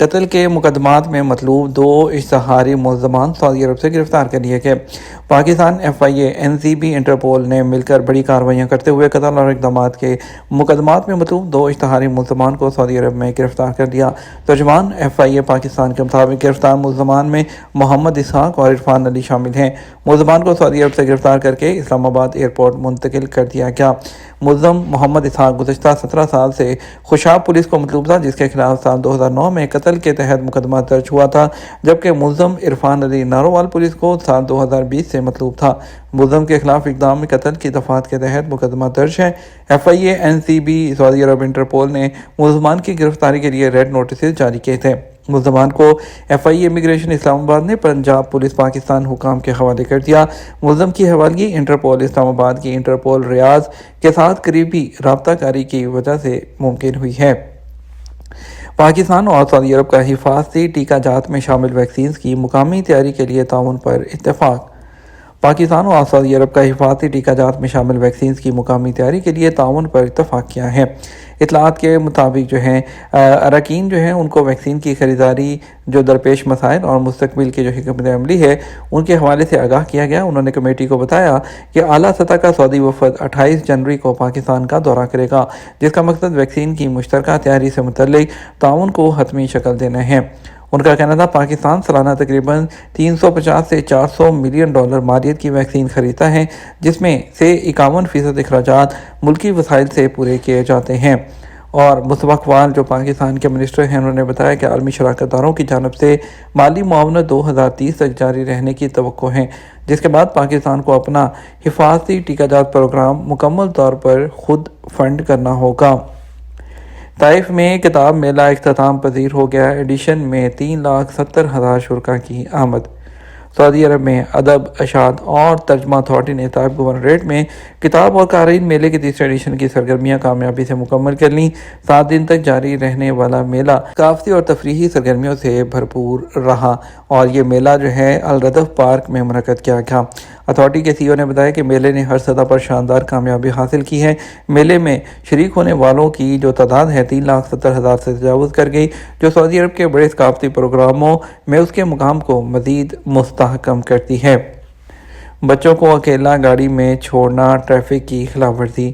قتل کے مقدمات میں مطلوب 2 اشتہاری ملزمان سعودی عرب سے گرفتار کر لیے گئے۔ پاکستان FIA NCB انٹرپول نے مل کر بڑی کارروائیاں کرتے ہوئے قتل اور اقدامات کے مقدمات میں مطلوب 2 اشتہاری ملزمان کو سعودی عرب میں گرفتار کر لیا۔ ترجمان FIA پاکستان کے مطابق گرفتار ملزمان میں محمد اسحاق اور عرفان علی شامل ہیں۔ ملزمان کو سعودی عرب سے گرفتار کر کے اسلام آباد ایئرپورٹ منتقل کر دیا گیا۔ ملزم محمد اسحاق گزشتہ 17 سال سے خوشاب پولیس کو مطلوب تھا، جس کے خلاف سال 2009 میں قتل کے تحت مقدمہ درج ہوا تھا، جبکہ ملزم عرفان علی نارووال پولیس کو سال 2020 سے مطلوب تھا۔ ملزم کے خلاف اقدام قتل کی دفعات کے تحت مقدمہ درج ہے۔ FIA NCB سعودی عرب انٹرپول نے ملزمان کی گرفتاری کے لیے ریڈ نوٹسز جاری کیے تھے۔ ملزمان کو FIA امیگریشن اسلام آباد نے پنجاب پولیس پاکستان حکام کے حوالے کر دیا۔ ملزم کی حوالگی انٹرپول اسلام آباد کی انٹرپول ریاض کے ساتھ قریبی رابطہ کاری کی وجہ سے ممکن ہوئی ہے۔ پاکستان اور سعودی عرب کا حفاظتی ٹیکہ جات میں شامل ویکسینز کی مقامی تیاری کے لیے تعاون پر اتفاق۔ پاکستان اور سعودی عرب کا حفاظتی ٹیکہ جات میں شامل ویکسینز کی مقامی تیاری کے لیے تعاون پر اتفاق کیا ہے۔ اطلاعات کے مطابق اراکین ان کو ویکسین کی خریداری جو درپیش مسائل اور مستقبل کی جو حکمت عملی ہے ان کے حوالے سے آگاہ کیا گیا۔ انہوں نے کمیٹی کو بتایا کہ اعلیٰ سطح کا سعودی وفد 28 جنوری کو پاکستان کا دورہ کرے گا، جس کا مقصد ویکسین کی مشترکہ تیاری سے متعلق تعاون کو حتمی شکل دینا ہے۔ ان کا کہنا تھا پاکستان سالانہ تقریباً 350 سے 400 ملین ڈالر مالیت کی ویکسین خریدتا ہے، جس میں سے 51% اخراجات ملکی وسائل سے پورے کیے جاتے ہیں۔ اور مصطفیٰ اقبال جو پاکستان کے منسٹر ہیں، انہوں نے بتایا کہ عالمی شراکت داروں کی جانب سے مالی معاونت 2030 تک جاری رہنے کی توقع ہے، جس کے بعد پاکستان کو اپنا حفاظتی ٹیکہ جات پروگرام مکمل طور پر خود فنڈ کرنا ہوگا۔ طائف میں کتاب میلہ اختتام پذیر ہو گیا۔ ایڈیشن میں 3,70,000 شرکاء کی آمد۔ سعودی عرب میں ادب، اشاعت اور ترجمہ اتھارٹی نے طائف گورنریٹ میں کتاب اور قارئین میلے کے تیسرے ایڈیشن کی سرگرمیاں کامیابی سے مکمل کر لیں۔ 7 دن تک جاری رہنے والا میلہ ثقافتی اور تفریحی سرگرمیوں سے بھرپور رہا اور یہ میلہ الردف پارک میں منعقد کیا گیا۔ اتھارٹی کے CEO نے بتایا کہ میلے نے ہر سطح پر شاندار کامیابی حاصل کی ہے۔ میلے میں شریک ہونے والوں کی جو تعداد ہے 3,70,000 سے تجاوز کر گئی، جو سعودی عرب کے بڑے ثقافتی پروگراموں میں اس کے مقام کو مزید مستحکم کرتی ہے۔ بچوں کو اکیلا گاڑی میں چھوڑنا ٹریفک کی خلاف ورزی۔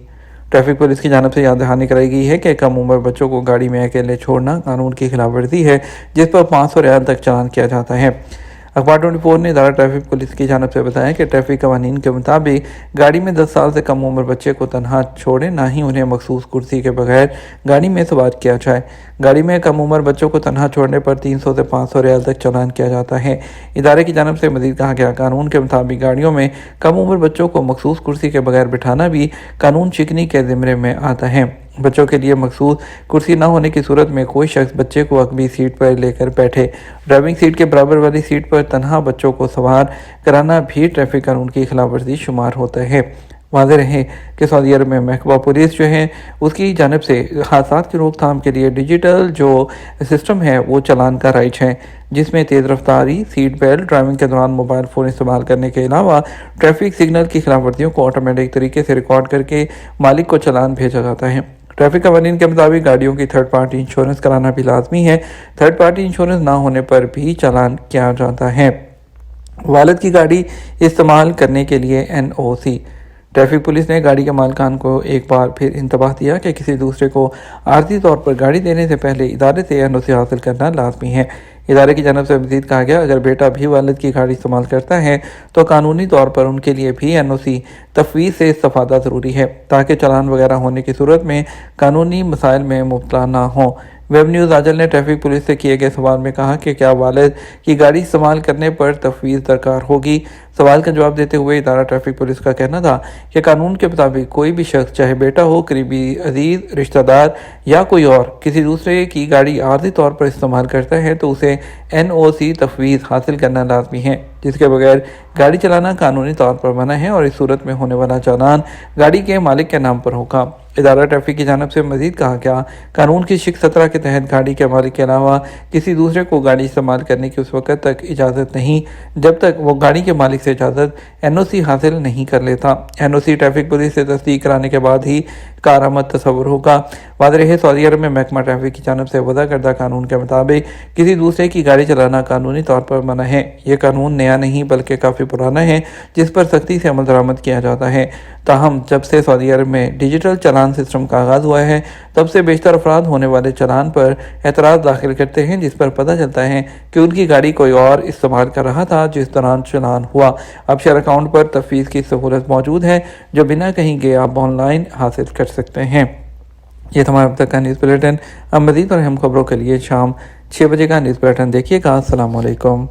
ٹریفک پولیس کی جانب سے یاد دہانی کرائی گئی ہے کہ کم عمر بچوں کو گاڑی میں اکیلے چھوڑنا قانون کی خلاف ورزی ہے، جس پر 500 ریال تک چالان کیا جاتا ہے۔ اخبار 24 نے ادارہ ٹریفک پولیس کی جانب سے بتایا کہ ٹریفک قوانین کے مطابق گاڑی میں 10 سال سے کم عمر بچے کو تنہا چھوڑے، نہ ہی انہیں مخصوص کرسی کے بغیر گاڑی میں سوار کیا جائے۔ گاڑی میں کم عمر بچوں کو تنہا چھوڑنے پر 300 سے 500 ریال تک چالان کیا جاتا ہے۔ ادارے کی جانب سے مزید کہا گیا، قانون کے مطابق گاڑیوں میں کم عمر بچوں کو مخصوص کرسی کے بغیر بٹھانا بھی قانون شکنی کے زمرے میں آتا ہے۔ بچوں کے لیے مخصوص کرسی نہ ہونے کی صورت میں کوئی شخص بچے کو عقبی سیٹ پر لے کر بیٹھے۔ ڈرائیونگ سیٹ کے برابر والی سیٹ پر تنہا بچوں کو سوار کرانا بھی ٹریفک قانون کی خلاف ورزی شمار ہوتا ہے۔ واضح رہے کہ سعودی عرب میں محکمہ پولیس اس کی جانب سے حادثات کی روک تھام کے لیے ڈیجیٹل جو سسٹم ہے وہ چالان کا رائج ہے، جس میں تیز رفتاری، سیٹ بیلٹ، ڈرائیونگ کے دوران موبائل فون استعمال کرنے کے علاوہ ٹریفک سگنل کی خلاف ورزیوں کو آٹومیٹک طریقے سے ریکارڈ کر کے مالک کو چالان بھیجا جاتا ہے۔ ٹریفک قوانین کے مطابق گاڑیوں کی تھرڈ پارٹی انشورنس کرانا بھی لازمی ہے۔ تھرڈ پارٹی انشورنس نہ ہونے پر بھی چالان کیا جاتا ہے۔ والد کی گاڑی استعمال کرنے کے لیے NOC۔ ٹریفک پولیس نے گاڑی کے مالکان کو ایک بار پھر انتباہ دیا کہ کسی دوسرے کو عارضی طور پر گاڑی دینے سے پہلے ادارے سے NOC حاصل کرنا لازمی ہے۔ ادارے کی جانب سے مزید کہا گیا، اگر بیٹا بھی والد کی گاڑی استعمال کرتا ہے تو قانونی طور پر ان کے لیے بھی NOC تفویض سے استفادہ ضروری ہے، تاکہ چالان وغیرہ ہونے کی صورت میں قانونی مسائل میں مبتلا نہ ہوں۔ ویب نیوز آجل نے ٹریفک پولیس سے کیے گئے سوال میں کہا کہ کیا والد کی گاڑی استعمال کرنے پر تفویض درکار ہوگی؟ سوال کا جواب دیتے ہوئے ادارہ ٹریفک پولیس کا کہنا تھا کہ قانون کے مطابق کوئی بھی شخص، چاہے بیٹا ہو، قریبی عزیز، رشتہ دار یا کوئی اور، کسی دوسرے کی گاڑی عارضی طور پر استعمال کرتا ہے تو اسے NOC تفویض حاصل کرنا لازمی ہے، جس کے بغیر گاڑی چلانا قانونی طور پر منع ہے اور اس صورت میں ہونے والا چالان گاڑی کے مالک کے نام پر ہوگا۔ ادارہ ٹریفک کی جانب سے مزید کہا گیا، قانون کی شق 17 کے تحت گاڑی کے مالک کے علاوہ کسی دوسرے کو گاڑی استعمال کرنے کی اس وقت تک اجازت نہیں جب تک وہ گاڑی کے مالک سے اجازت NOC حاصل نہیں کر لیتا۔ NOC ٹریفک پولیس سے تصدیق کرانے کے بعد ہی کارآمد تصور ہوگا۔ واضح رہے، سعودی عرب میں محکمہ ٹریفک کی جانب سے وضع کردہ قانون کے مطابق کسی دوسرے کی گاڑی چلانا قانونی طور پر منع ہے۔ یہ قانون نیا نہیں بلکہ کافی پرانا ہے، جس پر سختی سے عمل درآمد کیا جاتا ہے۔ تاہم جب سے سعودی عرب میں ڈیجیٹل چالان سسٹم کا آغاز ہوا ہے، تب سے بیشتر افراد ہونے والے چالان پر اعتراض داخل کرتے ہیں، جس پر پتہ چلتا ہے کہ ان کی گاڑی کوئی اور استعمال کر رہا تھا جس دوران چالان ہوا۔ اب شیئر اکاؤنٹ پر تفویض کی سہولت موجود ہے، جو بنا کہیں گئے آپ آن لائن حاصل کر سکتے ہیں۔ یہ تھا ہمارا اب تک کا نیوز بلیٹن۔ اب مزید اور اہم خبروں کے لیے شام 6 بجے کا نیوز بلیٹن دیکھیے گا۔ السلام علیکم۔